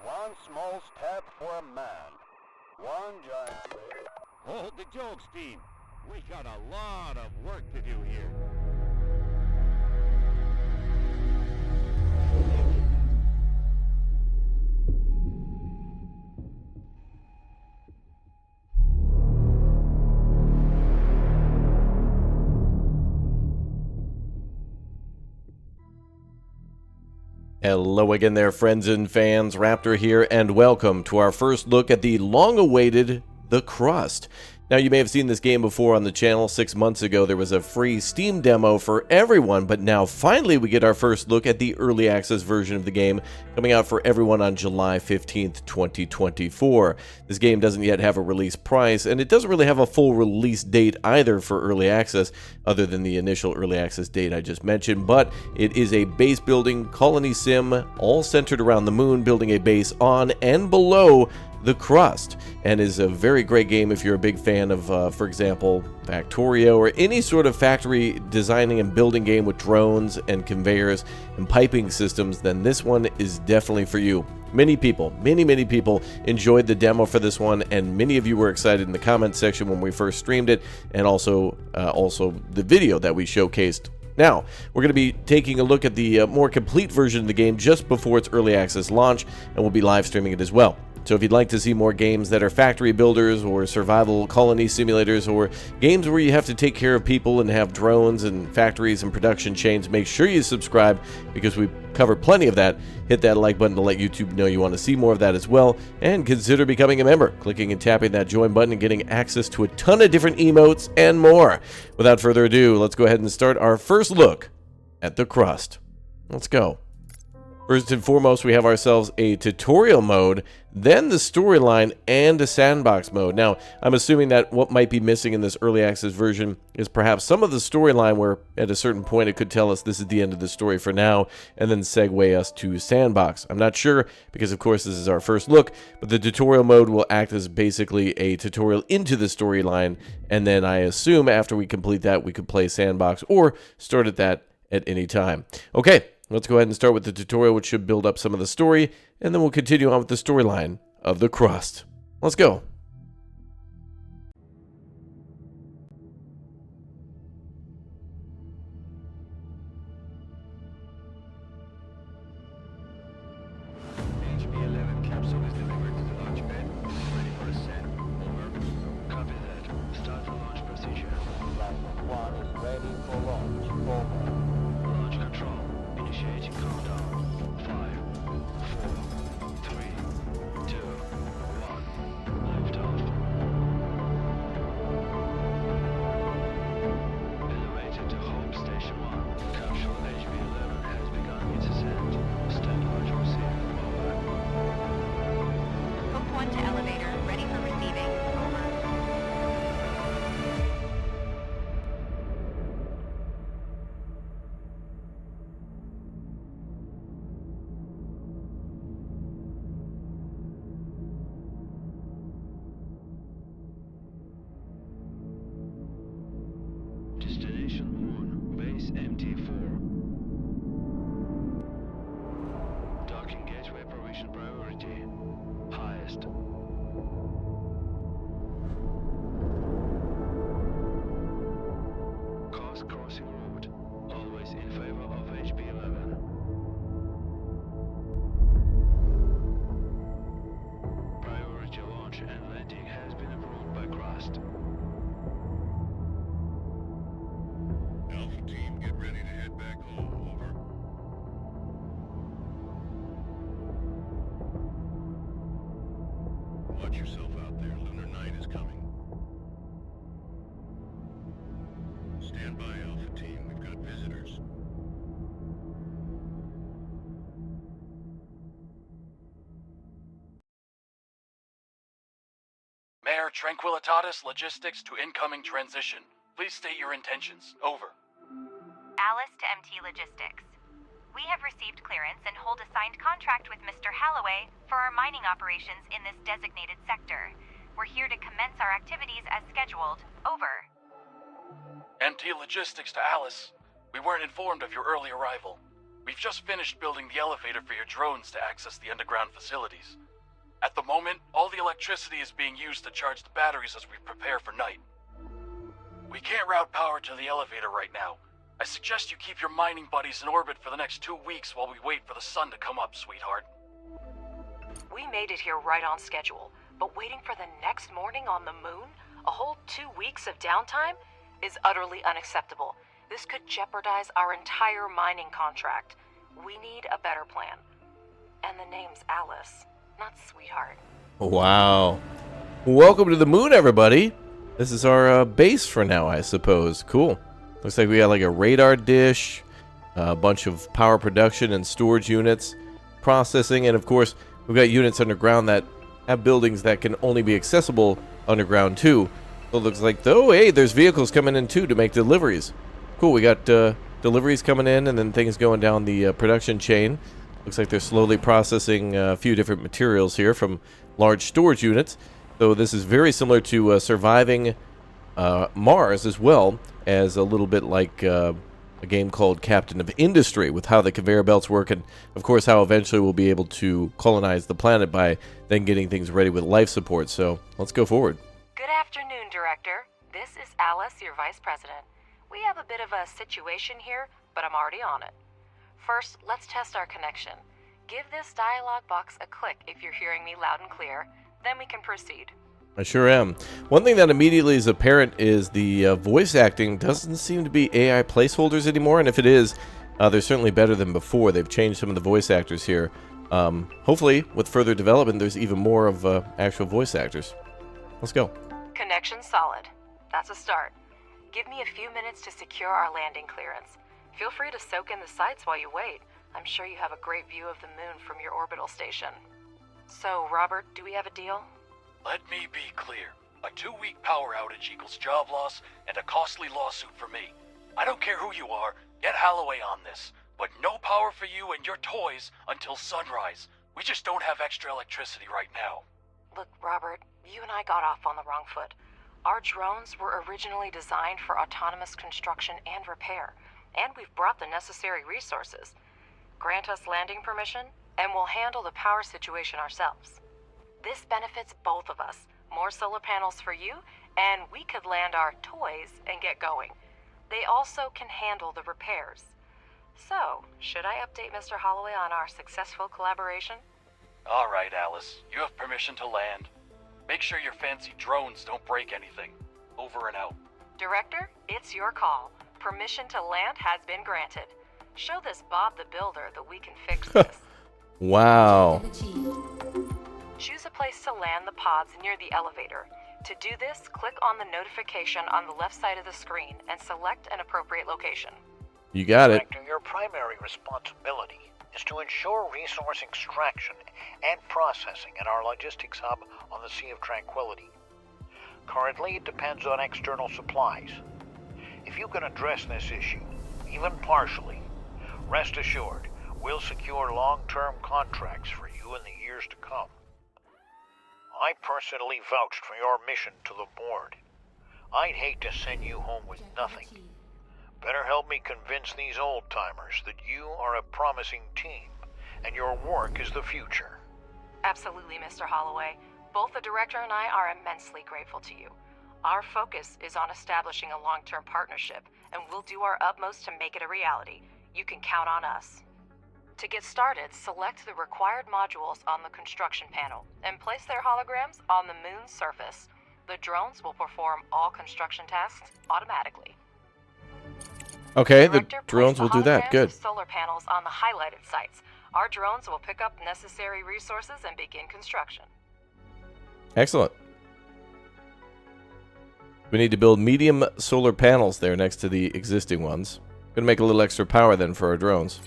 One small step for a man, one giant leap. Hold the jokes, team. We got a lot of work to do here. Hello again there, friends and fans. Raptor here, and welcome to our first look at the long-awaited The CRUST. Now, you may have seen this game before on the channel. 6 months ago, there was a free Steam demo for everyone, but now finally we get our first look at the early access version of the game, coming out for everyone on July 15th, 2024. This game doesn't yet have a release price, and it doesn't really have a full release date either for early access, other than the initial early access date I just mentioned, but it is a base building colony sim, all centered around the moon, building a base on and below the CRUST, and is a very great game if you're a big fan of, for example, Factorio, or any sort of factory designing and building game with drones and conveyors and piping systems. Then this one is definitely for you. Many people enjoyed the demo for this one, and many of you were excited in the comment section when we first streamed it, and also the video that we showcased. Now, we're going to be taking a look at the more complete version of the game just before its early access launch, and we'll be live streaming it as well. So if you'd like to see more games that are factory builders or survival colony simulators, or games where you have to take care of people and have drones and factories and production chains, make sure you subscribe, because we cover plenty of that. Hit that like button to let YouTube know you want to see more of that as well, and consider becoming a member, clicking and tapping that join button and getting access to a ton of different emotes and more. Without further ado, let's go ahead and start our first look at the CRUST. Let's go. First and foremost, we have ourselves a tutorial mode, then the storyline, and a sandbox mode. Now, I'm assuming that what might be missing in this early access version is perhaps some of the storyline, where at a certain point it could tell us this is the end of the story for now, and then segue us to sandbox. I'm not sure, because of course this is our first look, but the tutorial mode will act as basically a tutorial into the storyline, and then I assume after we complete that, we could play sandbox or start at that at any time. Okay. Let's go ahead and start with the tutorial, which should build up some of the story, and then we'll continue on with the storyline of the CRUST. Let's go. HB-11 capsule is delivered to the launch pad. Ready for ascent. Over. Copy that. Start the launch procedure. Platform 1 is ready for launch. Over. Launch control. Initiating countdown. 5, 4, 3, 2, 1. Liftoff. Elevated to home station 1. Capsule HB-11 has begun its ascent. Stand by to receive. Over. Hope 1 to elevator, ready for receiving. Over. Destination Moon, base MT4. Docking gateway provision priority. Highest. Course crossing route. Always in favor of HB-11. Priority launch and landing has been approved by CRUST. Alpha team, get ready to head back home. Over. Watch yourself out there. Lunar night is coming. Stand by, Alpha team. We've got visitors. Mayor Tranquilitatis Logistics to incoming transition. Please state your intentions. Over. Alice to MT Logistics. We have received clearance and hold a signed contract with Mr. Halloway for our mining operations in this designated sector. We're here to commence our activities as scheduled. Over. MT Logistics to Alice. We weren't informed of your early arrival. We've just finished building the elevator for your drones to access the underground facilities. At the moment, all the electricity is being used to charge the batteries as we prepare for night. We can't route power to the elevator right now. I suggest you keep your mining buddies in orbit for the next 2 weeks while we wait for the sun to come up, sweetheart. We made it here right on schedule, but waiting for the next morning on the moon, a whole 2 weeks of downtime, is utterly unacceptable. This could jeopardize our entire mining contract. We need a better plan. And the name's Alice, not sweetheart. Wow. Welcome to the moon, everybody. This is our base for now, I suppose. Cool. Looks like we got like a radar dish, a bunch of power production and storage units, processing, and of course, we've got units underground that have buildings that can only be accessible underground too. So it looks like, though, hey, there's vehicles coming in too to make deliveries. Cool, we got deliveries coming in and then things going down the production chain. Looks like they're slowly processing a few different materials here from large storage units. So this is very similar to surviving Mars, as well as a little bit like a game called Captain of Industry, with how the conveyor belts work, and of course how eventually we'll be able to colonize the planet by then getting things ready with life support. So let's go forward. Good afternoon, Director. This is Alice, your Vice President. We have a bit of a situation here, but I'm already on it. First, let's test our connection. Give this dialogue box a click if you're hearing me loud and clear, then we can proceed. I sure am. One thing that immediately is apparent is the voice acting doesn't seem to be AI placeholders anymore, and if it is, they're certainly better than before. They've changed some of the voice actors here. Hopefully, with further development, there's even more of actual voice actors. Let's go. Connection solid. That's a start. Give me a few minutes to secure our landing clearance. Feel free to soak in the sights while you wait. I'm sure you have a great view of the moon from your orbital station. So, Robert, do we have a deal? Let me be clear. A 2-week power outage equals job loss and a costly lawsuit for me. I don't care who you are, get Holloway on this. But no power for you and your toys until sunrise. We just don't have extra electricity right now. Look, Robert, you and I got off on the wrong foot. Our drones were originally designed for autonomous construction and repair, and we've brought the necessary resources. Grant us landing permission, and we'll handle the power situation ourselves. This benefits both of us. More solar panels for you, and we could land our toys and get going. They also can handle the repairs. So, should I update Mr. Holloway on our successful collaboration? All right, Alice. You have permission to land. Make sure your fancy drones don't break anything. Over and out. Director, it's your call. Permission to land has been granted. Show this Bob the Builder that we can fix this. Wow. Choose a place to land the pods near the elevator. To do this, click on the notification on the left side of the screen and select an appropriate location. You got it. Director, your primary responsibility is to ensure resource extraction and processing at our logistics hub on the Sea of Tranquility. Currently, it depends on external supplies. If you can address this issue, even partially, rest assured, we'll secure long-term contracts for you in the years to come. I personally vouched for your mission to the board. I'd hate to send you home with nothing. Better help me convince these old-timers that you are a promising team, and your work is the future. Absolutely, Mr. Holloway. Both the director and I are immensely grateful to you. Our focus is on establishing a long-term partnership, and we'll do our utmost to make it a reality. You can count on us. To get started, select the required modules on the construction panel and place their holograms on the moon's surface. The drones will perform all construction tasks automatically. Okay, the Director, drones place will the do that. holograms Good. of solar panels on the highlighted sites. Our drones will pick up necessary resources and begin construction. Excellent. We need to build medium solar panels there next to the existing ones. Gonna make a little extra power then for our drones.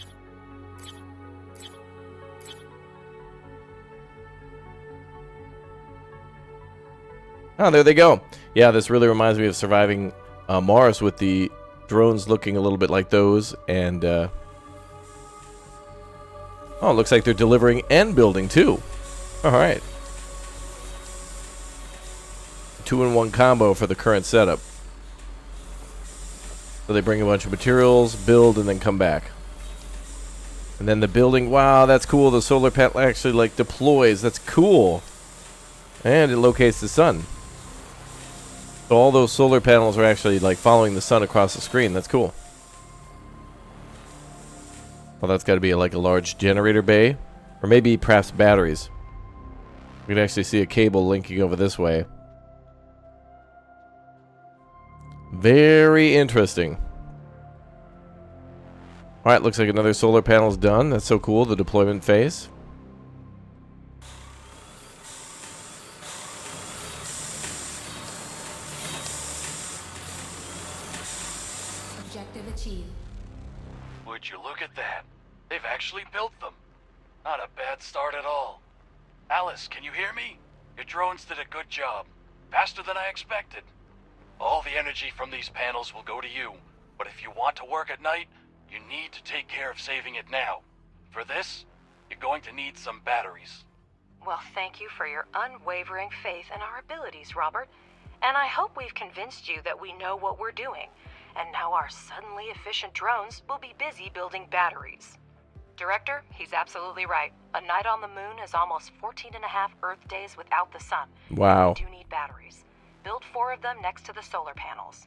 Oh, there they go. Yeah, this really reminds me of surviving Mars, with the drones looking a little bit like those. And, oh, it looks like they're delivering and building too. All right. 2-in-1 combo for the current setup. So they bring a bunch of materials, build, and then come back. And then the building, wow, that's cool. The solar panel actually like deploys. That's cool. And it locates the sun. So all those solar panels are actually like following the sun across the screen. That's cool. Well, that's got to be like a large generator bay. Or maybe perhaps batteries. We can actually see a cable linking over this way. Very interesting. Alright, looks like another solar panel's done. That's so cool, the deployment phase. Objective achieved. Would you look at that? They've actually built them. Not a bad start at all. Alice, can you hear me? Your drones did a good job. Faster than I expected. All the energy from these panels will go to you. But if you want to work at night, you need to take care of saving it now. For this, you're going to need some batteries. Well, thank you for your unwavering faith in our abilities, Robert. And I hope we've convinced you that we know what we're doing. And now our suddenly efficient drones will be busy building batteries. Director, he's absolutely right. A night on the moon is almost 14.5 Earth days without the sun. Wow. We do need batteries. Build 4 of them next to the solar panels.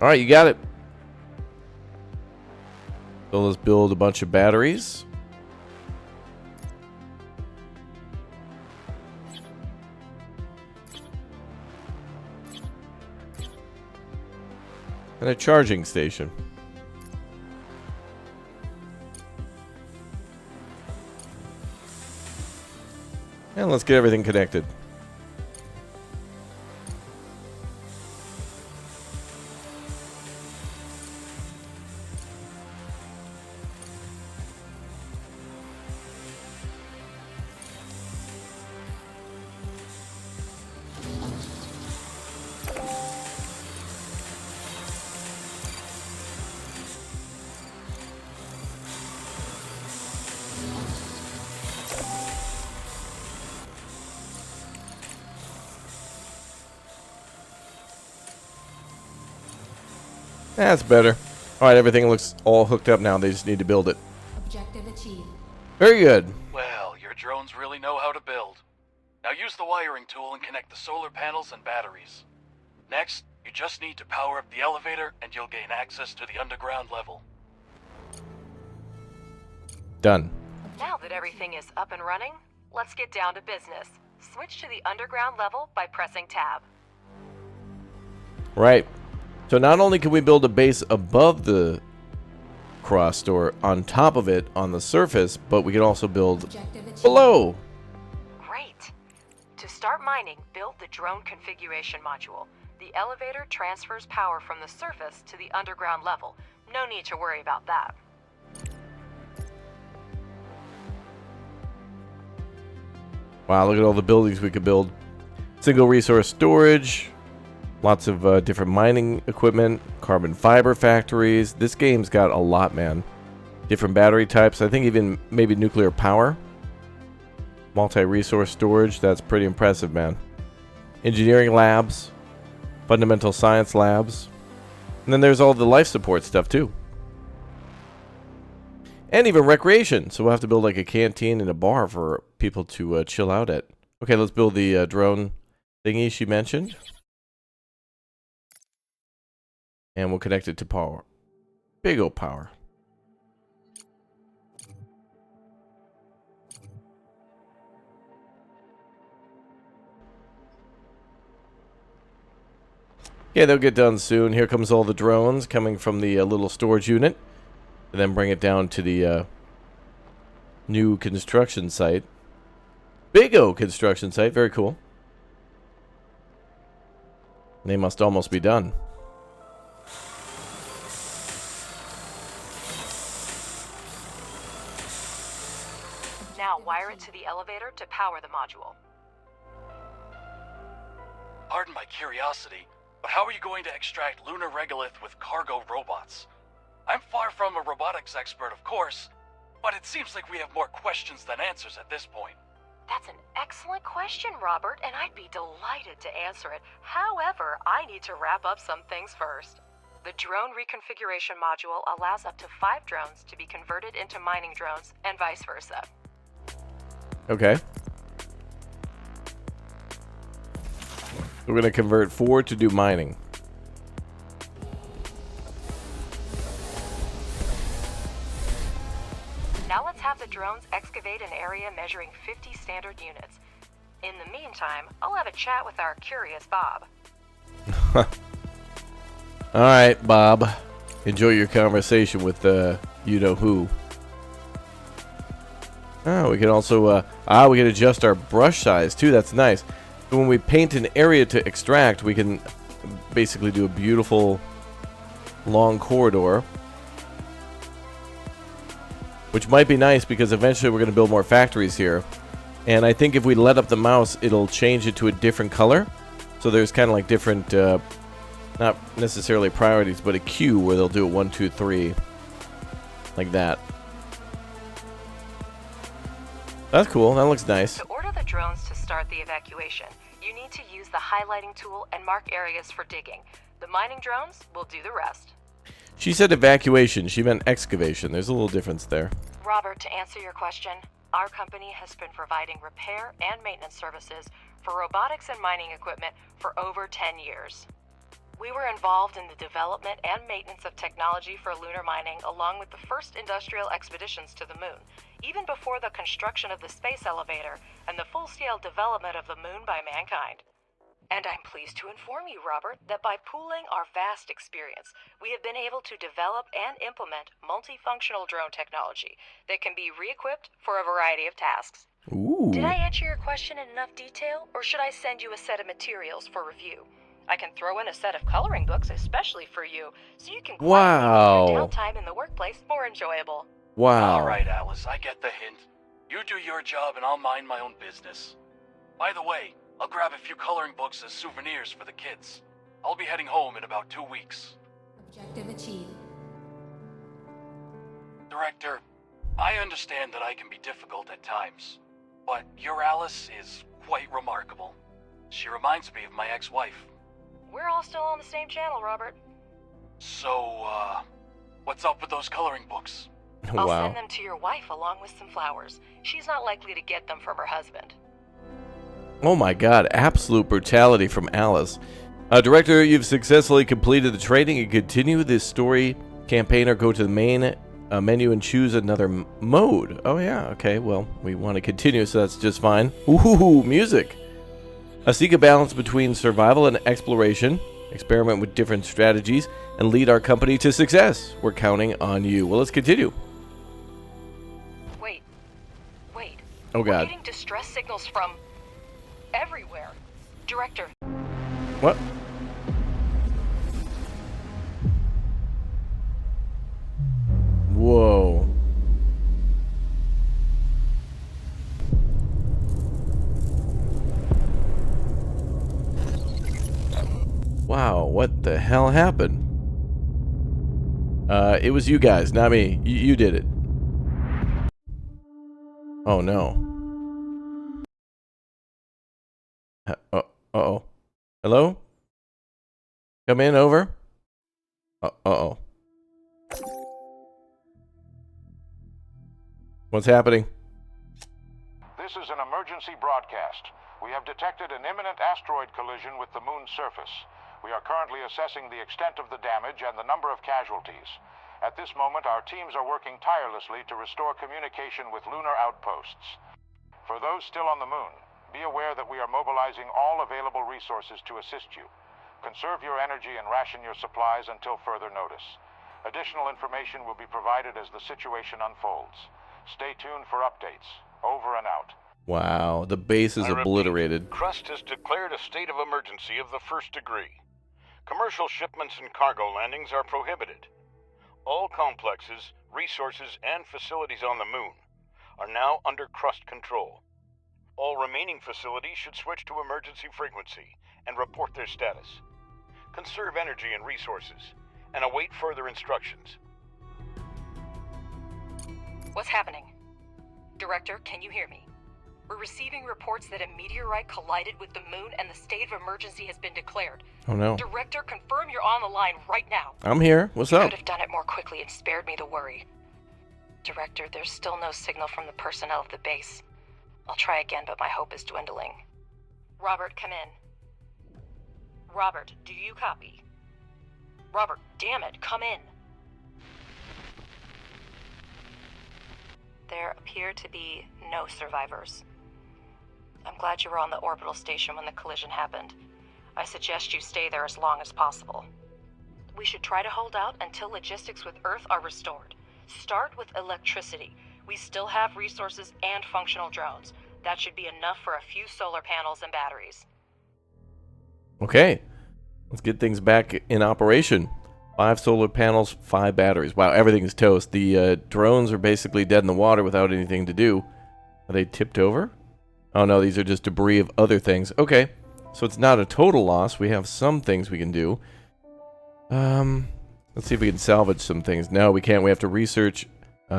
Alright, you got it. So let's build a bunch of batteries. And a charging station. And let's get everything connected. That's better. Alright, everything looks all hooked up now. They just need to build it. Objective achieved. Very good. Well, your drones really know how to build. Now use the wiring tool and connect the solar panels and batteries. Next, you just need to power up the elevator and you'll gain access to the underground level. Done. Now that everything is up and running, let's get down to business. Switch to the underground level by pressing tab. Right. So not only can we build a base above the crust or on top of it on the surface, but we can also build Objective achieved. below. Great. To start mining, build the drone configuration module. The elevator transfers power from the surface to the underground level. No need to worry about that. Wow, look at all the buildings we could build. Single resource storage. Lots of different mining equipment. Carbon fiber factories. This game's got a lot, man. Different battery types. I think even maybe nuclear power. Multi-resource storage. That's pretty impressive, man. Engineering labs. Fundamental science labs. And then there's all the life support stuff, too. And even recreation. So we'll have to build like a canteen and a bar for people to chill out at. Okay, let's build the drone thingy she mentioned. And we'll connect it to power. Big old power. Yeah, they'll get done soon. Here comes all the drones coming from the little storage unit. And then bring it down to the new construction site. Big O construction site. Very cool. They must almost be done. Now wire it to the elevator to power the module. Pardon my curiosity, but how are you going to extract lunar regolith with cargo robots? I'm far from a robotics expert, of course, but it seems like we have more questions than answers at this point. That's an excellent question, Robert, and I'd be delighted to answer it. However, I need to wrap up some things first. The drone reconfiguration module allows up to 5 drones to be converted into mining drones and vice versa. Okay. We're going to convert 4 to do mining. Now let's have the drones excavate an area measuring 50 standard units. In the meantime, I'll have a chat with our curious Bob. All right, Bob. Enjoy your conversation with you-know-who. Oh, we can also, we can adjust our brush size, too. That's nice. So when we paint an area to extract, we can basically do a beautiful long corridor. Which might be nice because eventually we're going to build more factories here. And I think if we let up the mouse, it'll change it to a different color. So there's kind of like different, not necessarily priorities, but a queue where they'll do it 1, 2, 3. Like that. That's cool. That looks nice. To order the drones to start the evacuation, you need to use the highlighting tool and mark areas for digging. The mining drones will do the rest. She said evacuation. She meant excavation. There's a little difference there. Robert, to answer your question, our company has been providing repair and maintenance services for robotics and mining equipment for over 10 years. We were involved in the development and maintenance of technology for lunar mining along with the first industrial expeditions to the moon, even before the construction of the space elevator and the full-scale development of the moon by mankind. And I'm pleased to inform you, Robert, that by pooling our vast experience, we have been able to develop and implement multifunctional drone technology that can be re-equipped for a variety of tasks. Ooh. Did I answer your question in enough detail, or should I send you a set of materials for review? I can throw in a set of coloring books especially for you, so you can make your downtime in the workplace more enjoyable. Wow. All right, Alice, I get the hint. You do your job and I'll mind my own business. By the way, I'll grab a few coloring books as souvenirs for the kids. I'll be heading home in about 2 weeks. Objective achieved. Director, I understand that I can be difficult at times, but your Alice is quite remarkable. She reminds me of my ex-wife. We're all still on the same channel, Robert. So, what's up with those coloring books? I'll Wow. send them to your wife along with some flowers. She's not likely to get them from her husband. Oh my god, absolute brutality from Alice. Director, you've successfully completed the training and continue this story campaign or go to the main menu and choose another mode. Oh yeah, okay, well, we want to continue, so that's just fine. Ooh, music. Seek a balance between survival and exploration, experiment with different strategies, and lead our company to success. We're counting on you. Well, let's continue. Wait. Oh We're god. getting distress signals from everywhere. Director, What? Whoa. Wow, what the hell happened? It was you guys, not me. You did it. Oh no. Uh-oh. Hello? Come in, over. Uh-oh. What's happening? This is an emergency broadcast. We have detected an imminent asteroid collision with the moon's surface. We are currently assessing the extent of the damage and the number of casualties. At this moment, our teams are working tirelessly to restore communication with lunar outposts. For those still on the moon, be aware that we are mobilizing all available resources to assist you. Conserve your energy and ration your supplies until further notice. Additional information will be provided as the situation unfolds. Stay tuned for updates. Over and out. Wow, the base is obliterated. CRUST has declared a state of emergency of the first degree. Commercial shipments and cargo landings are prohibited. All complexes, resources, and facilities on the moon are now under CRUST control. All remaining facilities should switch to emergency frequency and report their status. Conserve energy and resources, and await further instructions. what's happening? Director, can you hear me? We're receiving reports that a meteorite collided with the moon and the state of emergency has been declared. Oh no. Director, confirm you're on the line right now. I'm here. What's up? Could have done it more quickly and spared me the worry. Director, there's still no signal from the personnel of the base. I'll try again, but my hope is dwindling. Robert, come in. Robert, do you copy? Robert, damn it, come in. There appear to be no survivors. I'm glad you were on the orbital station when the collision happened. I suggest you stay there as long as possible. We should try to hold out until logistics with Earth are restored. Start with electricity. We still have resources and functional drones. That should be enough for a few solar panels and batteries. Okay. Let's get things back in operation. 5 solar panels, 5 batteries. Wow, everything's toast. The drones are basically dead in the water without anything to do. Are they tipped over? Oh no, these are just debris of other things. Okay, so it's not a total loss. We have some things we can do. Let's see if we can salvage some things. No, we can't. We have to research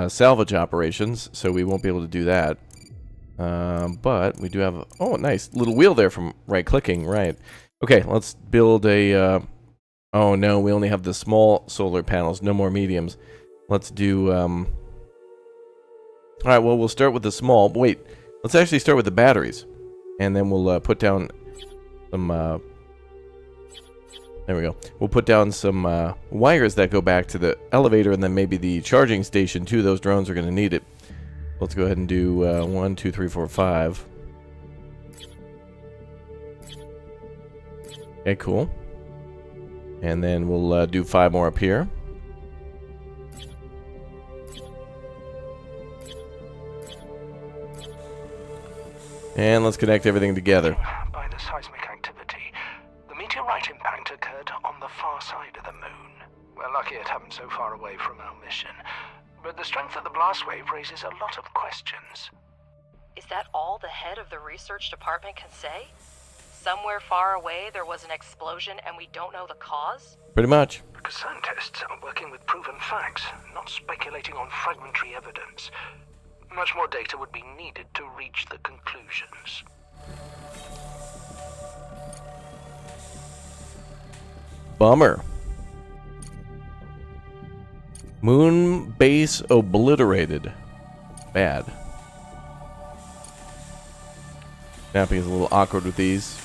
salvage operations, so we won't be able to do that. But we do have... Oh, nice. Little wheel there from right-clicking. Right. Okay, let's build a... Oh no, we only have the small solar panels, no more mediums. Let's do, Alright, well, we'll start with the small. Wait, let's actually start with the batteries. And then we'll put down some, there we go. We'll put down some wires that go back to the elevator and then maybe the charging station too. Those drones are going to need it. Let's go ahead and do 1, 2, 3, 4, 5. Okay, cool. And then we'll do 5 more up here. And let's connect everything together. By the seismic activity, the meteorite impact occurred on the far side of the moon. We're lucky it happened so far away from our mission, but the strength of the blast wave raises a lot of questions. Is that all the head of the research department can say? Somewhere far away there was an explosion and we don't know the cause? Pretty much. Because scientists are working with proven facts, not speculating on fragmentary evidence. Much more data would be needed to reach the conclusions. Bummer. Moon base obliterated. Bad. Snapping is a little awkward with these.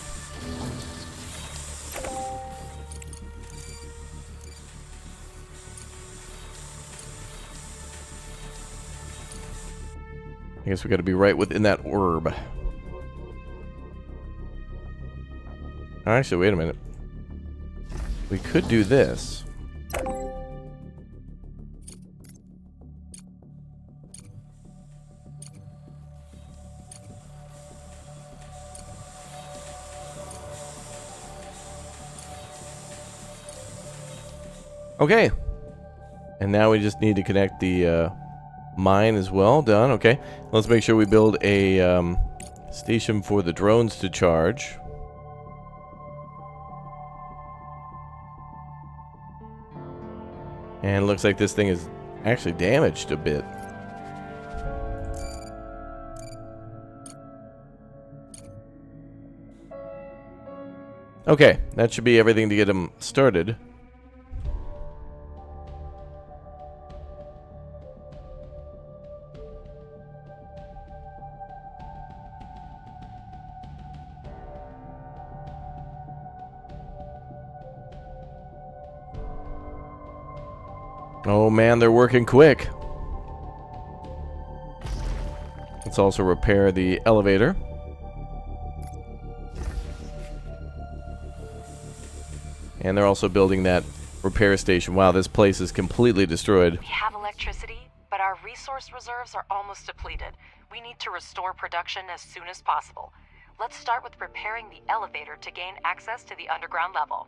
I guess we got to be right within that orb. Actually, wait a minute. We could do this. Okay. And now we just need to connect the mine as well. Done. Okay. Let's make sure we build a station for the drones to charge. And it looks like this thing is actually damaged a bit. Okay, that should be everything to get them started. Oh man, they're working quick. Let's also repair the elevator. And they're also building that repair station. Wow, this place is completely destroyed. We have electricity, but our resource reserves are almost depleted. We need to restore production as soon as possible. Let's start with repairing the elevator to gain access to the underground level.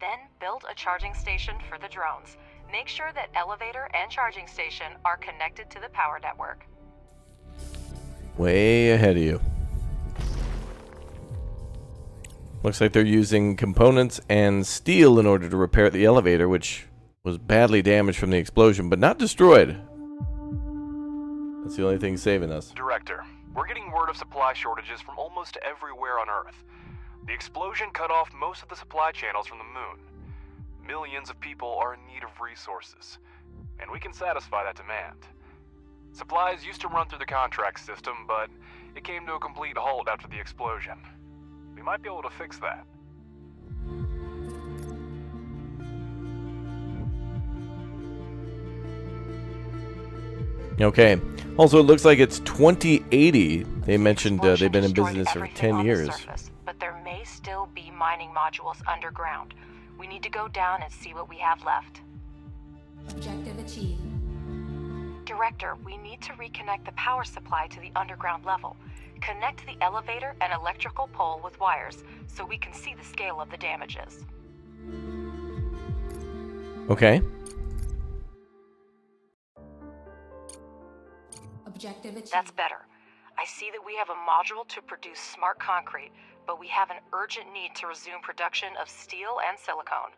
Then build a charging station for the drones. Make sure that elevator and charging station are connected to the power network. Way ahead of you. Looks like they're using components and steel in order to repair the elevator, which was badly damaged from the explosion, but not destroyed. That's the only thing saving us. Director, We're getting word of supply shortages from almost everywhere on Earth. The explosion cut off most of the supply channels from the moon. Millions of people are in need of resources, and we can satisfy that demand. Supplies used to run through the contract system, but it came to a complete halt after the explosion. We might be able to fix that. Okay. Also, it looks like it's 2080. They mentioned they've been in Destroyed business for everything 10 on the years. surface, but there may still be mining modules underground. We need to go down and see what we have left. Objective achieved. Director, we need to reconnect the power supply to the underground level. Connect the elevator and electrical pole with wires so we can see the scale of the damages. Okay. Objective achieved. That's better. I see that we have a module to produce smart concrete, but we have an urgent need to resume production of steel and silicone.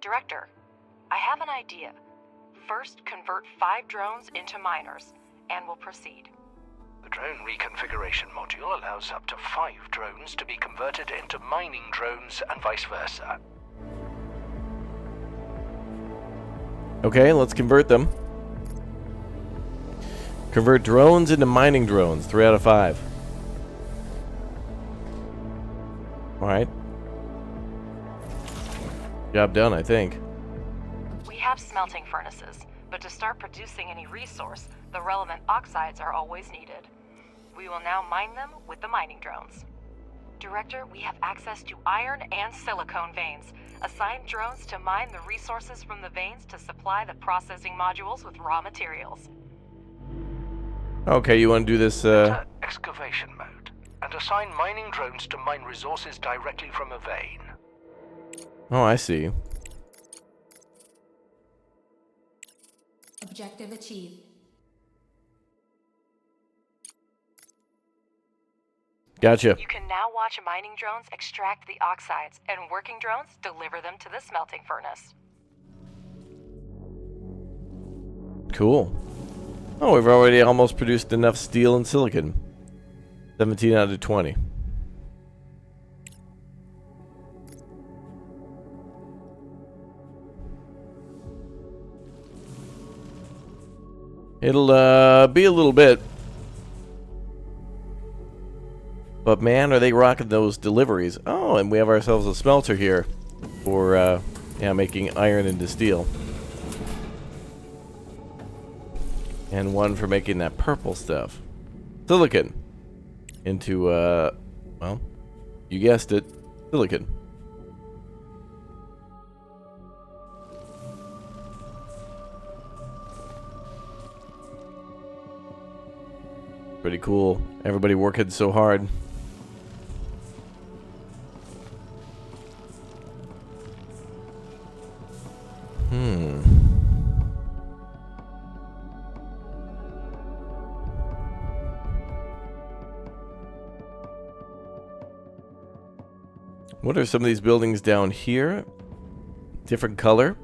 Director, I have an idea. First, convert 5 drones into miners, and we'll proceed. The drone reconfiguration module allows up to 5 drones to be converted into mining drones and vice versa. Okay, let's convert them. Convert drones into mining drones. 3 out of 5. Alright. Job done, I think. We have smelting furnaces, but to start producing any resource, the relevant oxides are always needed. We will now mine them with the mining drones. Director, we have access to iron and silicone veins. Assign drones to mine the resources from the veins to supply the processing modules with raw materials. Okay, you want to do this, Enter excavation mode, and assign mining drones to mine resources directly from a vein. Oh, I see. Objective achieved. Gotcha. You can now watch mining drones extract the oxides, and working drones deliver them to the smelting furnace. Cool. Oh, we've already almost produced enough steel and silicon. 17 out of 20. It'll be a little bit. But man, are they rocking those deliveries. Oh, and we have ourselves a smelter here for making iron into steel. And one for making that purple stuff. Silicon. Into, well, you guessed it, silicon. Pretty cool. Everybody working so hard. What are some of these buildings down here? Different color.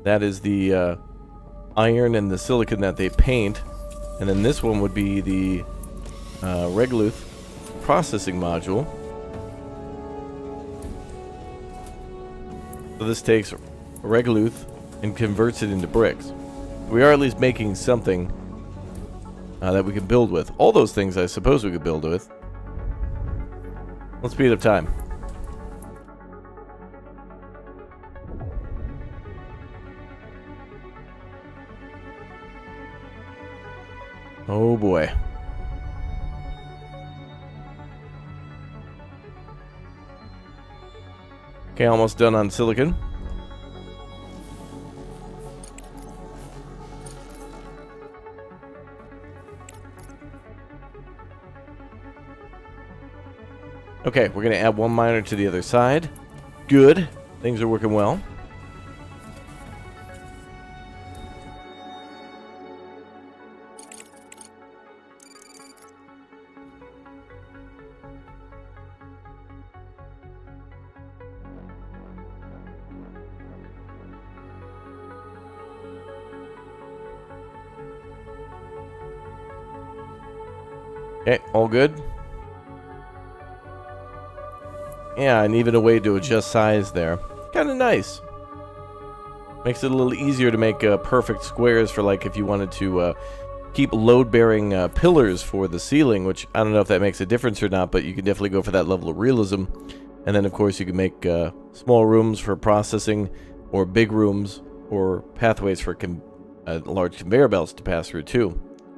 That is the iron and the silicon that they paint. And then this one would be the regolith processing module. So this takes regolith and converts it into bricks. We are at least making something that we can build with. All those things I suppose we could build with. Let's speed up time. Oh boy. Okay, almost done on silicon. Okay, we're going to add one miner to the other side. Good. Things are working well. Okay, all good. Yeah, and even a way to adjust size there. Kind of nice. Makes it a little easier to make perfect squares for, like, if you wanted to keep load-bearing pillars for the ceiling, which I don't know if that makes a difference or not, but you can definitely go for that level of realism. And then, of course, you can make small rooms for processing, or big rooms, or pathways for large conveyor belts to pass through, too,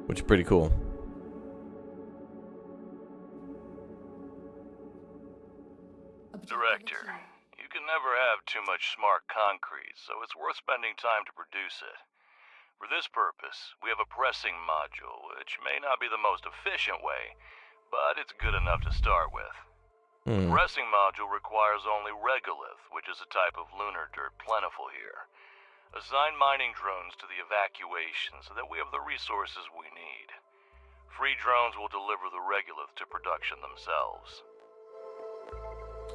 which is pretty cool. Director, you can never have too much smart concrete, so it's worth spending time to produce it. For this purpose, we have a pressing module, which may not be the most efficient way, but it's good enough to start with. The pressing module requires only regolith, which is a type of lunar dirt plentiful here. Assign mining drones to the evacuation so that we have the resources we need. Free drones will deliver the regolith to production themselves.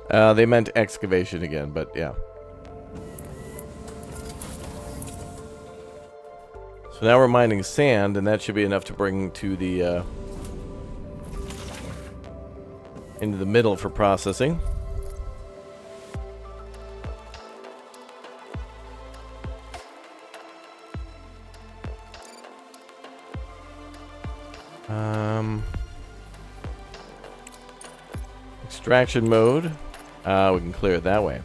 They meant excavation again, but yeah. So now we're mining sand, and that should be enough to bring to the into the middle for processing. Extraction mode. We can clear it that way.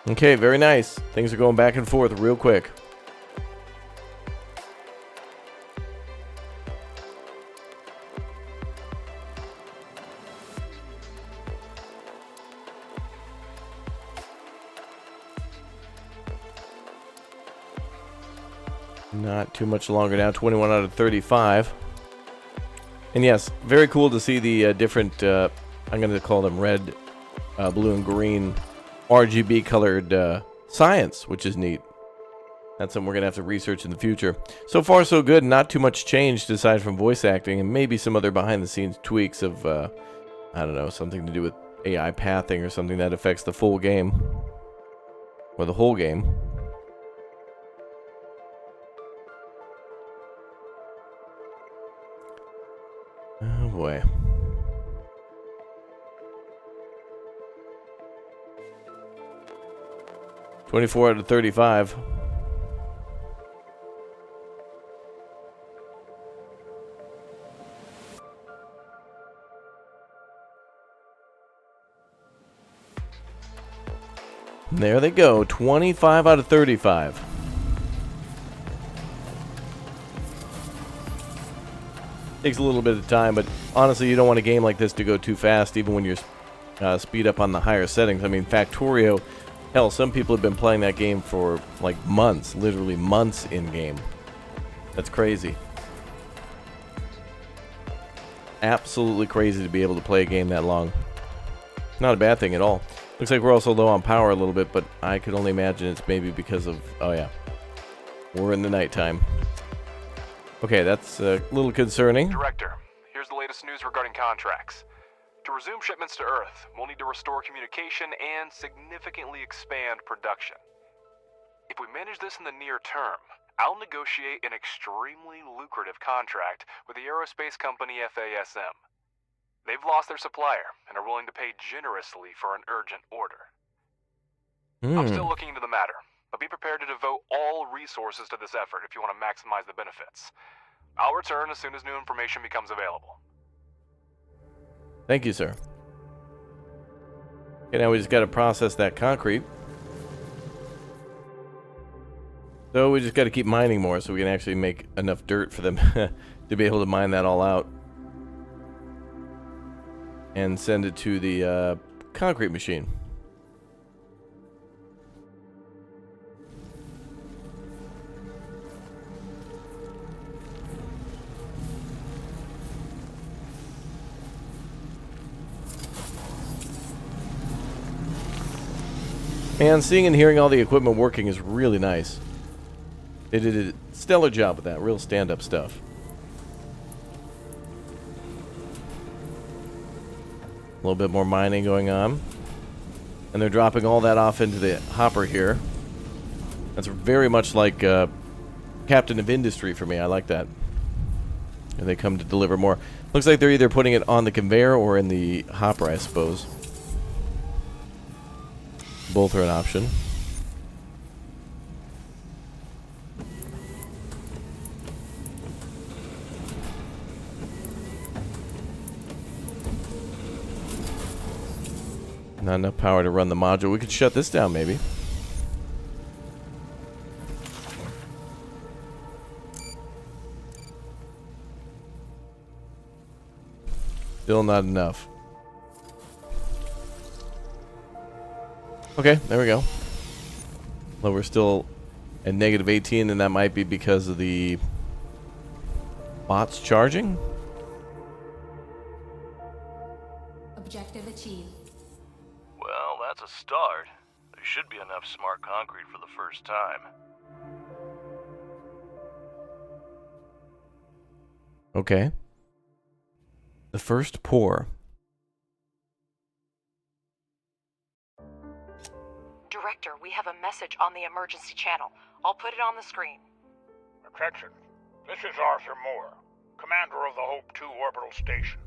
Okay, very nice. Things are going back and forth real quick. Not too much longer now, 21 out of 35. And yes, very cool to see the different, I'm going to call them red, blue, and green RGB colored science, which is neat. That's something we're going to have to research in the future. So far, so good. Not too much changed aside from voice acting and maybe some other behind-the-scenes tweaks of, I don't know, something to do with AI pathing or something that affects the full game. Or the whole game. Oh boy. $24 out of 35. And there they go, 25 out of 35. Takes a little bit of time, but honestly, you don't want a game like this to go too fast, even when you're speed up on the higher settings. I mean, Factorio, hell, some people have been playing that game for like months, literally months in game. That's crazy. Absolutely crazy to be able to play a game that long. Not a bad thing at all. Looks like we're also low on power a little bit, but I could only imagine it's maybe because of, oh yeah, we're in the nighttime. Okay, that's a little concerning. Director, here's the latest news regarding contracts. To resume shipments to Earth, we'll need to restore communication and significantly expand production. If we manage this in the near term, I'll negotiate an extremely lucrative contract with the aerospace company FASM. They've lost their supplier and are willing to pay generously for an urgent order. I'm still looking into the matter, but be prepared to devote all resources to this effort if you want to maximize the benefits. I'll return as soon as new information becomes available. Thank you, sir. Okay, now we just got to process that concrete. So we just got to keep mining more so we can actually make enough dirt for them to be able to mine that all out. And send it to the concrete machine. And seeing and hearing all the equipment working is really nice. They did a stellar job with that. Real stand-up stuff. little bit more mining going on. And they're dropping all that off into the hopper here. That's very much like Captain of Industry for me. I like that. And they come to deliver more. Looks like they're either putting it on the conveyor or in the hopper, I suppose. Both are an option. Not enough power to run the module. We could shut this down, maybe. Still not enough. Okay, there we go. Well, we're still at negative 18, and that might be because of the bots charging. Objective achieved. Well, that's a start. There should be enough smart concrete for the first time. Okay. The first pour. Director, we have a message on the emergency channel. I'll put it on the screen. Attention. This is Arthur Moore, commander of the Hope 2 orbital station.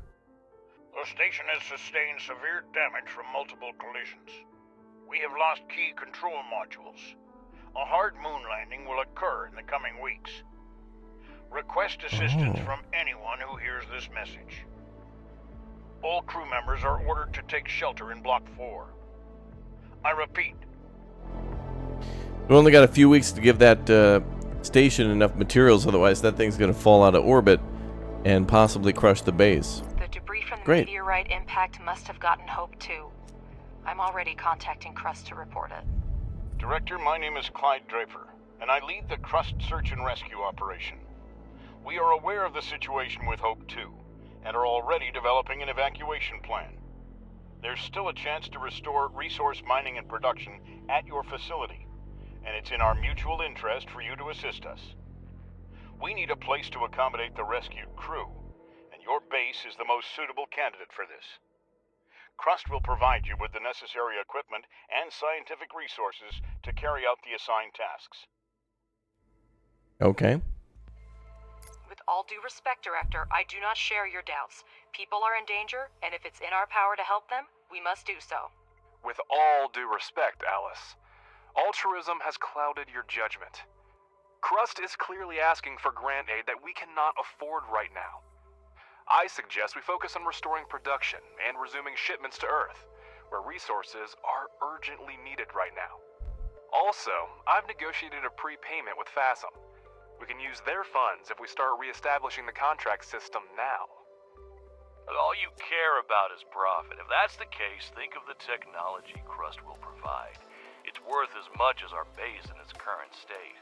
The station has sustained severe damage from multiple collisions. We have lost key control modules. A hard moon landing will occur in the coming weeks. Request assistance from anyone who hears this message. All crew members are ordered to take shelter in Block 4. I repeat. We only got a few weeks to give that station enough materials, otherwise that thing's going to fall out of orbit and possibly crush the base. The debris from the meteorite impact must have gotten Hope 2. I'm already contacting CRUST to report it. Director, my name is Clyde Draper, and I lead the CRUST search and rescue operation. We are aware of the situation with Hope 2, and are already developing an evacuation plan. There's still a chance to restore resource mining and production at your facility, and it's in our mutual interest for you to assist us. We need a place to accommodate the rescued crew, and your base is the most suitable candidate for this. CRUST will provide you with the necessary equipment and scientific resources to carry out the assigned tasks. Okay. With all due respect, Director, I do not share your doubts. People are in danger, and if it's in our power to help them, we must do so. With all due respect, Alice, altruism has clouded your judgment. CRUST is clearly asking for grant aid that we cannot afford right now. I suggest we focus on restoring production and resuming shipments to Earth, where resources are urgently needed right now. Also, I've negotiated a prepayment with FASM. We can use their funds if we start reestablishing the contract system now. But all you care about is profit. If that's the case, think of the technology CRUST will provide. It's worth as much as our base in its current state.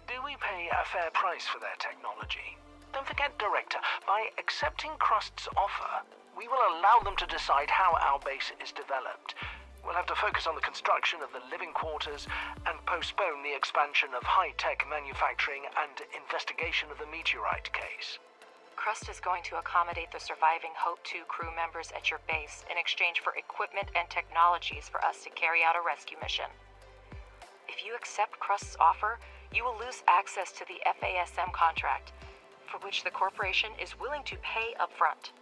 Do we pay a fair price for their technology? Don't forget, Director, by accepting CRUST's offer, we will allow them to decide how our base is developed. We'll have to focus on the construction of the living quarters and postpone the expansion of high-tech manufacturing and investigation of the meteorite case. CRUST is going to accommodate the surviving Hope 2 crew members at your base in exchange for equipment and technologies for us to carry out a rescue mission. If you accept CRUST's offer, you will lose access to the FASM contract, for which the corporation is willing to pay upfront.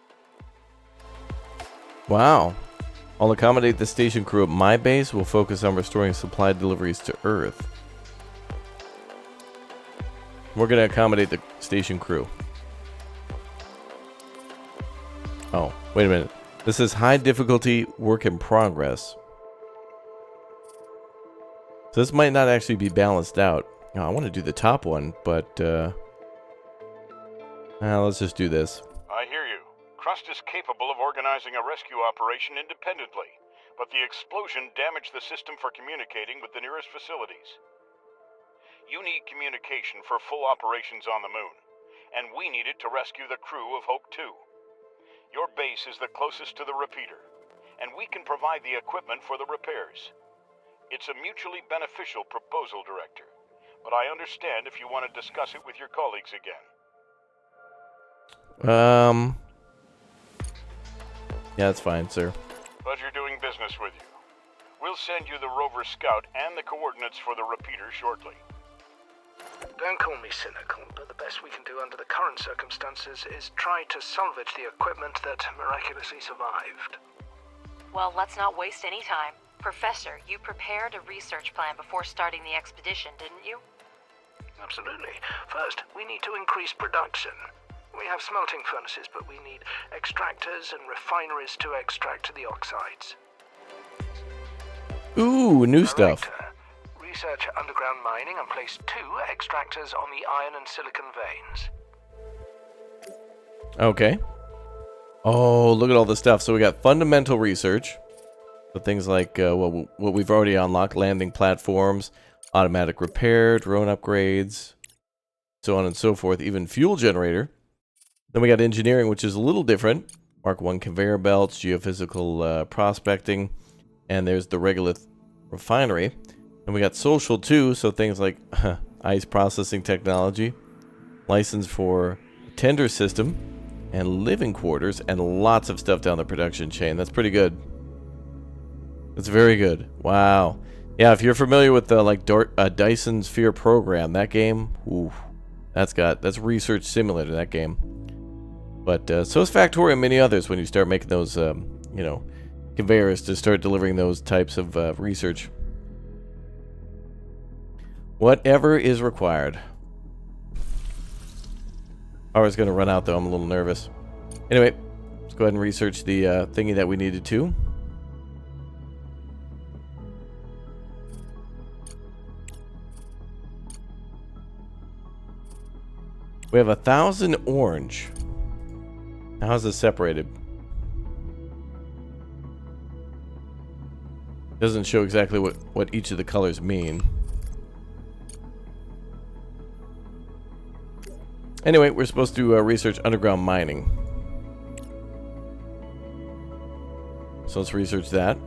Wow. I'll accommodate the station crew at my base. We'll focus on restoring supply deliveries to Earth. We're going to accommodate the station crew. Oh, wait a minute. This is high difficulty work in progress. So this might not actually be balanced out. No, I want to do the top one, but let's just do this. I hear you. CRUST is capable of organizing a rescue operation independently, but the explosion damaged the system for communicating with the nearest facilities. You need communication for full operations on the moon, and we need it to rescue the crew of Hope 2. Your base is the closest to the repeater, and we can provide the equipment for the repairs. It's a mutually beneficial proposal, Director, but I understand if you want to discuss it with your colleagues again. Yeah, that's fine, sir. Pleasure doing business with you. We'll send you the rover scout and the coordinates for the repeater shortly. Don't call me cynical, but the best we can do under the current circumstances is try to salvage the equipment that miraculously survived. Well, let's not waste any time. Professor, you prepared a research plan before starting the expedition, didn't you? Absolutely. First, we need to increase production. We have smelting furnaces, but we need extractors and refineries to extract the oxides. Ooh, new stuff. Director, research underground mining and place 2 extractors on the iron and silicon veins. Okay. Oh, look at all this stuff. So we got fundamental research. So things like what we've already unlocked, landing platforms, automatic repair, drone upgrades, so on and so forth, even fuel generator. Then we got engineering, which is a little different. Mark 1 conveyor belts, geophysical prospecting, and there's the regolith refinery. And we got social too, so things like ice processing technology, license for tender system, and living quarters, and lots of stuff down the production chain. That's pretty good. That's very good. Wow. Yeah, if you're familiar with the Dyson Sphere program, that game, ooh, that's research simulator, that game. But so is Factorio and many others when you start making those, conveyors to start delivering those types of research. Whatever is required. Power's going to run out, though. I'm a little nervous. Anyway, let's go ahead and research the thingy that we needed to. We have 1,000 orange. How's this separated? Doesn't show exactly what each of the colors mean. Anyway, we're supposed to research underground mining. So let's research that.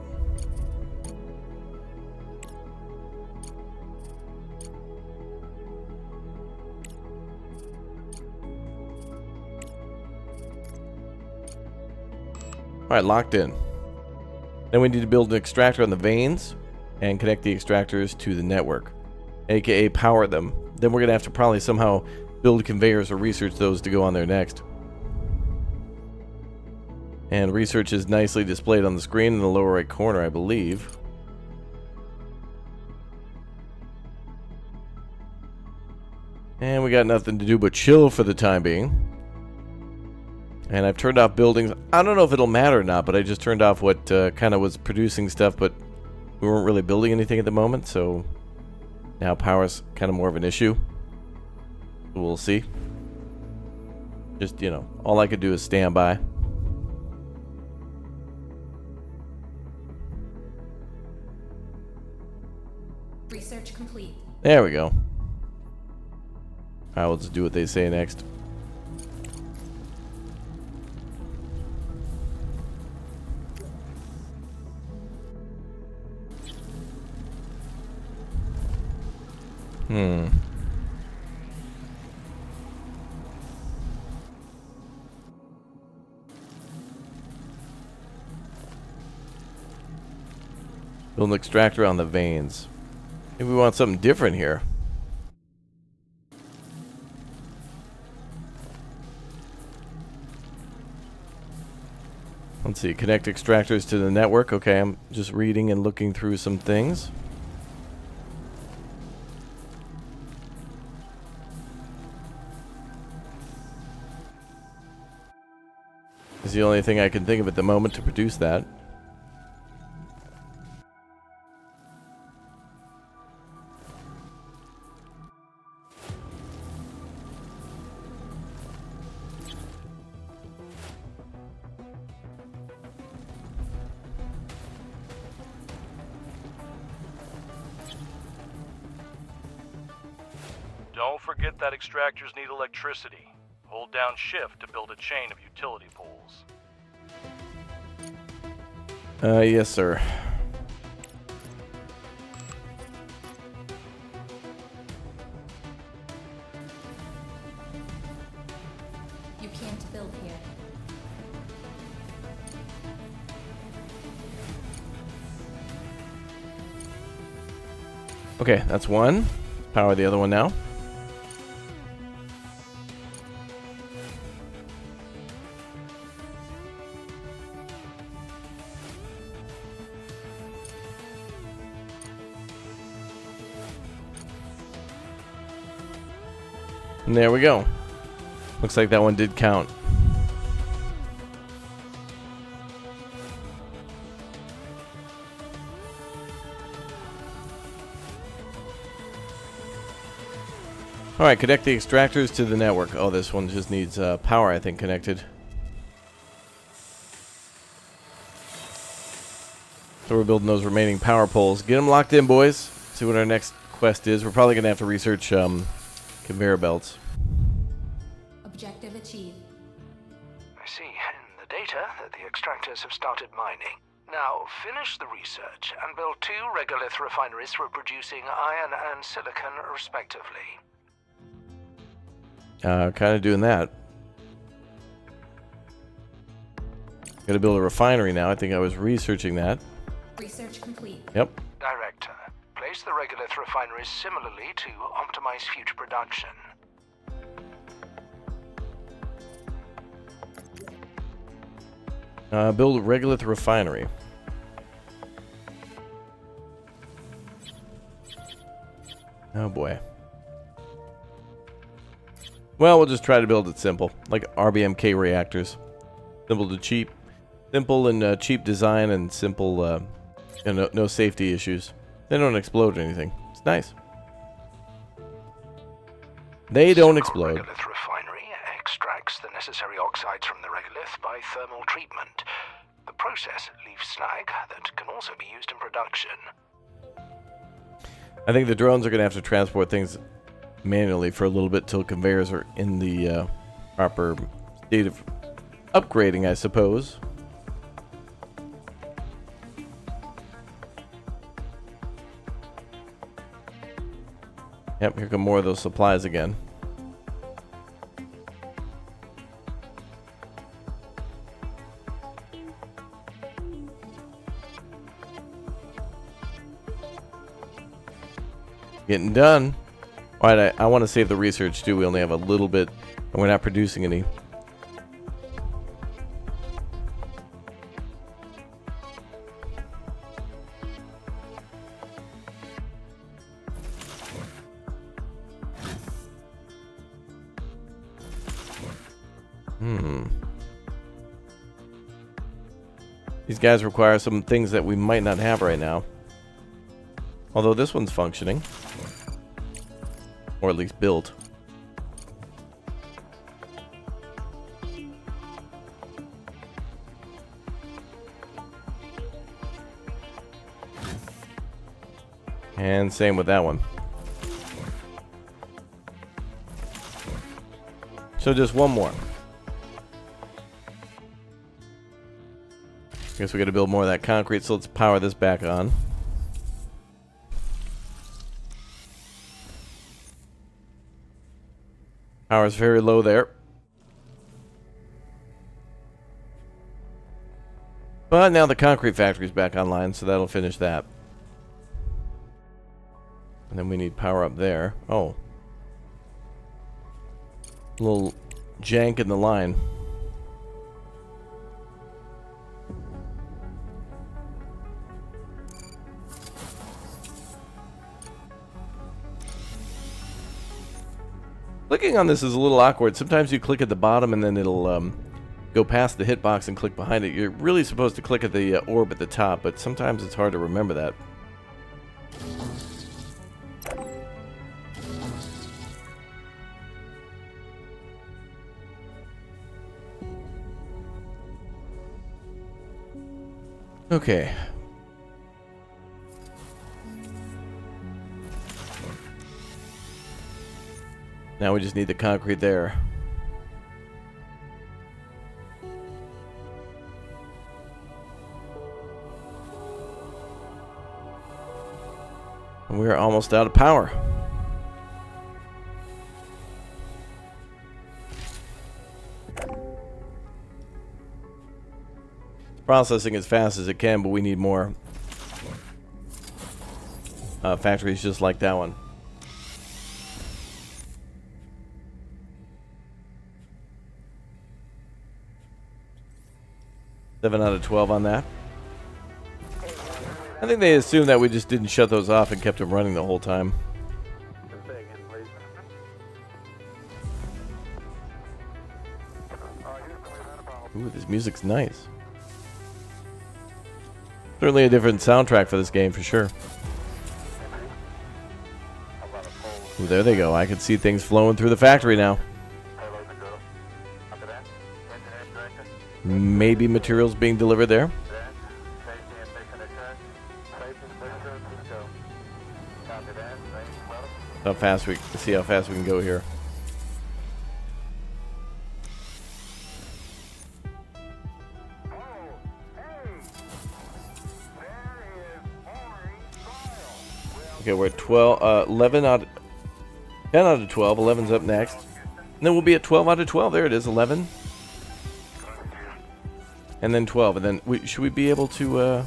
Alright, locked in. Then we need to build an extractor on the veins and connect the extractors to the network, aka power them. Then we're going to have to probably somehow build conveyors or research those to go on there next. And research is nicely displayed on the screen in the lower right corner, I believe. And we got nothing to do but chill for the time being. And I've turned off buildings. I don't know if it'll matter or not, but I just turned off what kind of was producing stuff, but we weren't really building anything at the moment, so now power's kind of more of an issue. We'll see. Just, all I could do is stand by. Research complete. There we go. Alright, we'll just do what they say next. Build an extractor on the veins. Maybe we want something different here. Let's see, connect extractors to the network. Okay, I'm just reading and looking through some things. Is the only thing I can think of at the moment to produce that. Don't forget that extractors need electricity. Hold down shift to build a chain of utility poles. Yes, sir. You can't build here. Okay, that's one. Power the other one now. And there we go. Looks like that one did count. Alright, connect the extractors to the network. Oh, this one just needs power, I think, connected. So we're building those remaining power poles. Get them locked in, boys. See what our next quest is. We're probably going to have to research conveyor belts. Objective achieved. I see in the data that the extractors have started mining. Now, finish the research and build 2 regolith refineries for producing iron and silicon, respectively. Kind of doing that. Got to build a refinery now. I think I was researching that. Research complete. Yep. Director, place the regolith refineries similarly to optimize future production. Build a regolith refinery. Oh boy. Well, we'll just try to build it simple, like RBMK reactors. Simple to cheap. Simple and cheap design and simple, and no safety issues. They don't explode or anything. It's nice. They don't explode. Regolith refinery extracts the necessary oxides from the regolith by thermal treatment. The process leaves slag that can also be used in production. I think the drones are going to have to transport things manually for a little bit till conveyors are in the proper state of upgrading, I suppose. Yep, here come more of those supplies again. Getting done. Alright, I want to save the research too. We only have a little bit and we're not producing any. These guys require some things that we might not have right now. Although this one's functioning. Or at least built. And same with that one. So just one more. Guess we gotta build more of that concrete, so let's power this back on. Power's very low there. But now the concrete factory's back online, so that'll finish that. And then we need power up there. Oh. A little jank in the line. Clicking on this is a little awkward. Sometimes you click at the bottom and then it'll go past the hitbox and click behind it. You're really supposed to click at the orb at the top, but sometimes it's hard to remember that. Okay. Now we just need the concrete there. And we're almost out of power. It's processing as fast as it can, but we need more. factories just like that one. 7 out of 12 on that. I think they assumed that we just didn't shut those off and kept them running the whole time. Ooh, this music's nice. Certainly a different soundtrack for this game, for sure. Ooh, there they go. I can see things flowing through the factory now. Maybe materials being delivered there. How fast we see how fast we can go here. Okay, we're at 12, 11 out, 10 out of 12. 11's up next. And then we'll be at 12 out of 12. There it is, 11. And then 12. And then, should we be able to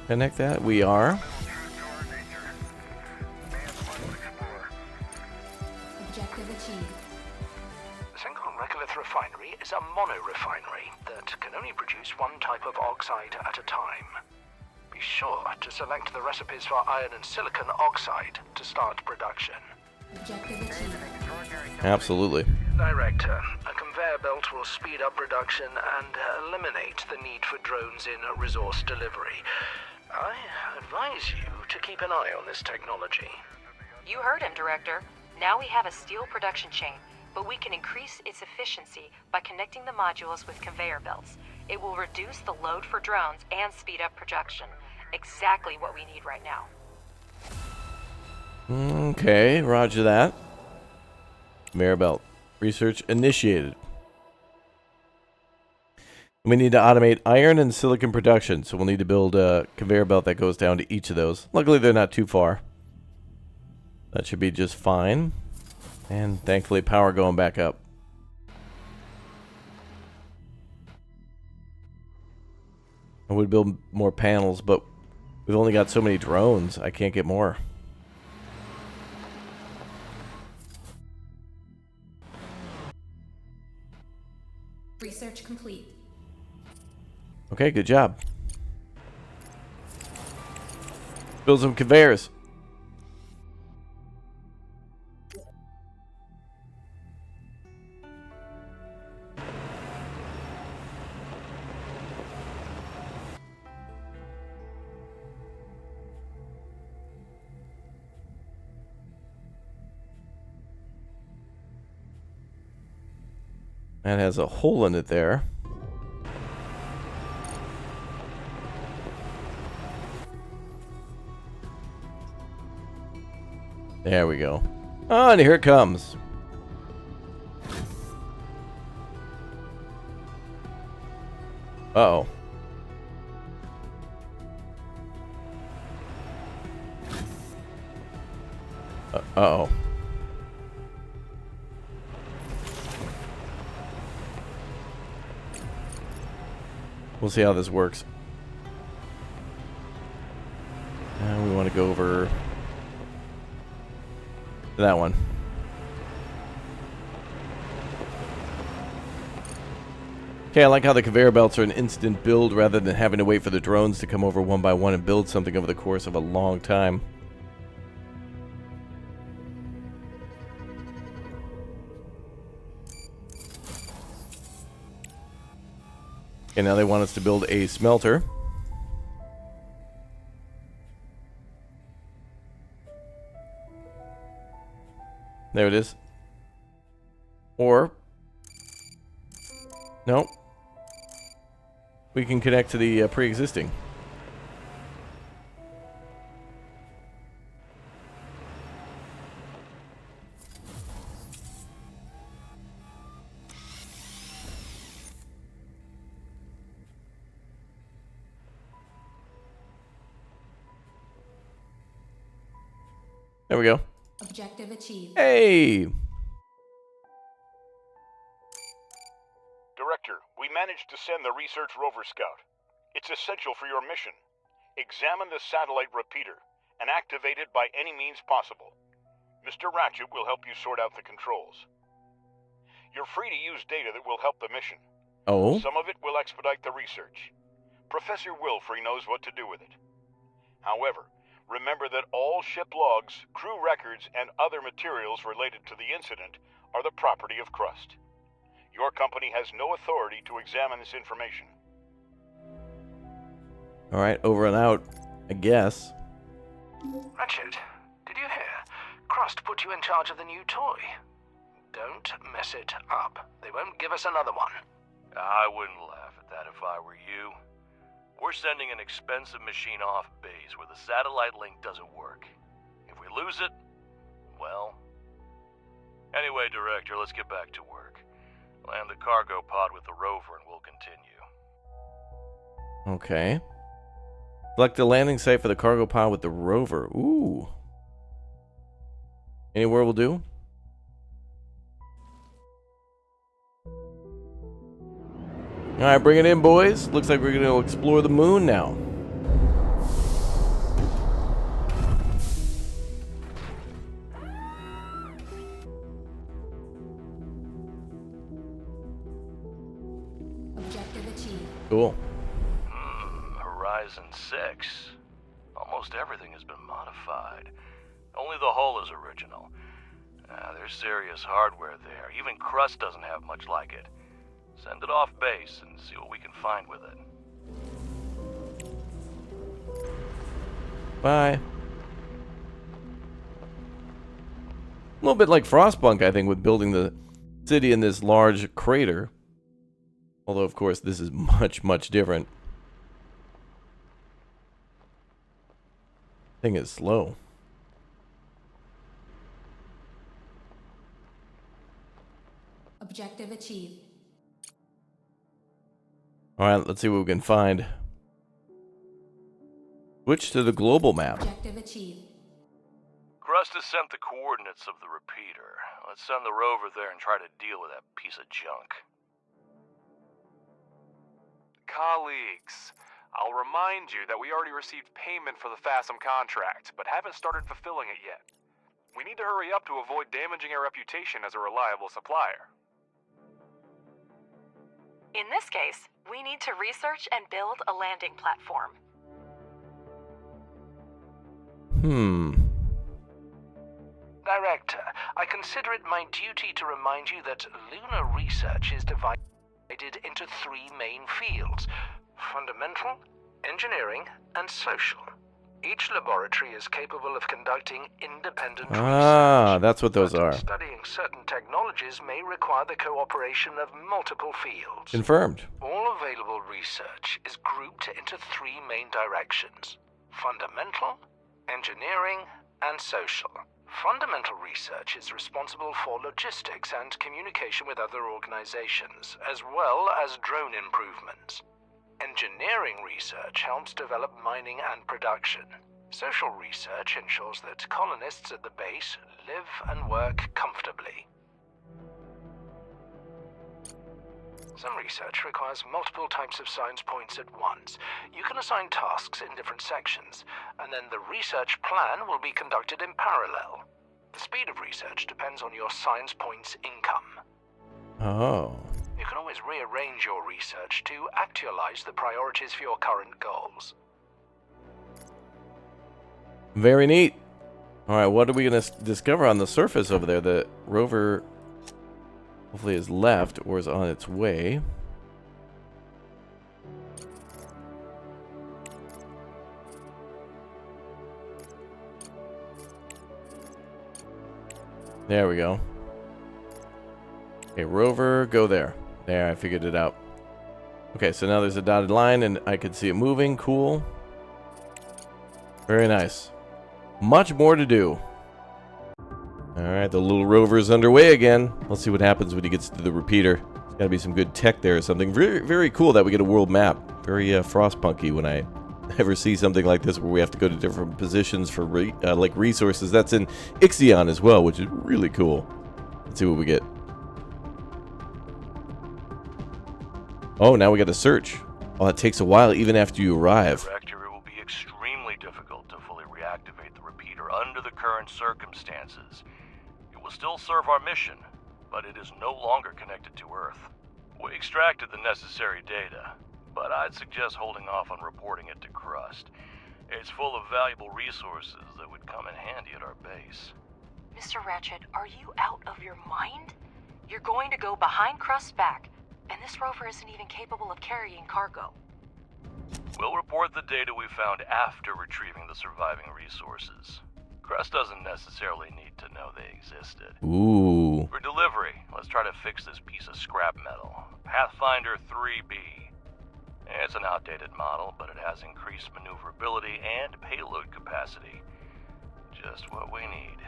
connect that? We are. Objective achieved. The single regolith refinery is a mono-refinery that can only produce one type of oxide at a time. Be sure to select the recipes for iron and silicon oxide to start production. Objective achieved. Absolutely. Director, a conveyor belt will speed up production and eliminate the need for drones in resource delivery. I advise you to keep an eye on this technology. You heard him, Director. Now we have a steel production chain, but we can increase its efficiency by connecting the modules with conveyor belts. It will reduce the load for drones and speed up production. Exactly what we need right now. Okay, roger that. Conveyor belt. Research initiated. We need to automate iron and silicon production, so we'll need to build a conveyor belt that goes down to each of those. Luckily, they're not too far. That should be just fine. And thankfully, power going back up. I would build more panels, but we've only got so many drones. I can't get more. Research complete. Okay, good job. Build some conveyors. That has a hole in it there. There we go. Oh, and here it comes. Uh-oh. Uh-oh. We'll see how this works. Now we want to go over to that one. Okay, I like how the conveyor belts are an instant build rather than having to wait for the drones to come over one by one and build something over the course of a long time. Okay, now they want us to build a smelter. There it is. Or, no. We can connect to the pre-existing. There we go. Objective achieved. Hey! Director, we managed to send the Research Rover Scout. It's essential for your mission. Examine the satellite repeater and activate it by any means possible. Mr. Ratchet will help you sort out the controls. You're free to use data that will help the mission. Oh? Some of it will expedite the research. Professor Wilfrey knows what to do with it. However, remember that all ship logs, crew records, and other materials related to the incident are the property of CRUST. Your company has no authority to examine this information. Alright, over and out, I guess. Ratchet, did you hear? CRUST put you in charge of the new toy. Don't mess it up. They won't give us another one. I wouldn't laugh at that if I were you. We're sending an expensive machine off base where the satellite link doesn't work. If we lose it, well... Anyway, Director, let's get back to work. Land the cargo pod with the rover and we'll continue. Okay. Select the landing site for the cargo pod with the rover. Ooh. Anywhere will do? Alright, bring it in, boys. Looks like we're going to explore the moon now. Objective achieved. Cool. Horizon 6. Almost everything has been modified. Only the hull is original. There's serious hardware there. Even CRUST doesn't have much like it. Send it off base and see what we can find with it. Bye. A little bit like Frostpunk, I think, with building the city in this large crater. Although, of course, this is much, much different. Thing is slow. Objective achieved. Alright, let's see what we can find. Switch to the global map. Objective achieved. CRUST has sent the coordinates of the repeater. Let's send the rover there and try to deal with that piece of junk. Colleagues, I'll remind you that we already received payment for the FASM contract, but haven't started fulfilling it yet. We need to hurry up to avoid damaging our reputation as a reliable supplier. In this case, we need to research and build a landing platform. Director, I consider it my duty to remind you that lunar research is divided into three main fields: fundamental, engineering, and social. Each laboratory is capable of conducting independent research. That's what those are. Studying certain technologies may require the cooperation of multiple fields. Confirmed. All available research is grouped into three main directions: fundamental, engineering, and social. Fundamental research is responsible for logistics and communication with other organizations, as well as drone improvements. Engineering research helps develop mining and production. Social research ensures that colonists at the base live and work comfortably. Some research requires multiple types of science points at once. You can assign tasks in different sections, and then the research plan will be conducted in parallel. The speed of research depends on your science points income. Oh. You can always rearrange your research to actualize the priorities for your current goals. Very neat. Alright, what are we going to discover on the surface over there? The rover hopefully is left or is on its way. There we go. Okay, rover, go there. There, I figured it out. Okay, so now there's a dotted line and I can see it moving. Cool. Very nice. Much more to do. Alright, the little rover's underway again. Let's see what happens when he gets to the repeater. There's gotta be some good tech there or something. Very, very cool that we get a world map. Very Frostpunky when I ever see something like this where we have to go to different positions for like resources. That's in Ixion as well, which is really cool. Let's see what we get. Oh, now we got to search. Oh, that takes a while even after you arrive. Director, it will be extremely difficult to fully reactivate the repeater under the current circumstances. It will still serve our mission, but it is no longer connected to Earth. We extracted the necessary data, but I'd suggest holding off on reporting it to CRUST. It's full of valuable resources that would come in handy at our base. Mr. Ratchet, are you out of your mind? You're going to go behind CRUST's back, and this rover isn't even capable of carrying cargo. We'll report the data we found after retrieving the surviving resources. CRUST doesn't necessarily need to know they existed. Ooh. For delivery, let's try to fix this piece of scrap metal. Pathfinder 3B. It's an outdated model, but it has increased maneuverability and payload capacity. Just what we need.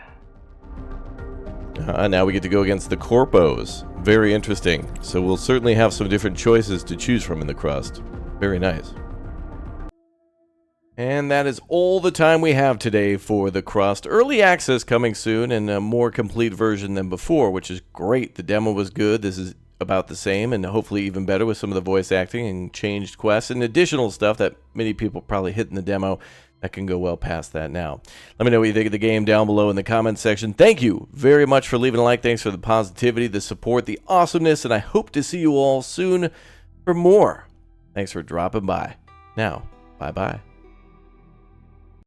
Now we get to go against the Corpos. Very interesting. So we'll certainly have some different choices to choose from in the CRUST. Very nice. And that is all the time we have today for the CRUST. Early access coming soon and a more complete version than before, which is great. The demo was good. This is about the same and hopefully even better with some of the voice acting and changed quests and additional stuff that many people probably hit in the demo that can go well past that now. Let me know what you think of the game down below in the comments section. Thank you very much for leaving a like. Thanks for the positivity, the support, the awesomeness, and I hope to see you all soon for more. Thanks for dropping by. Now, bye-bye.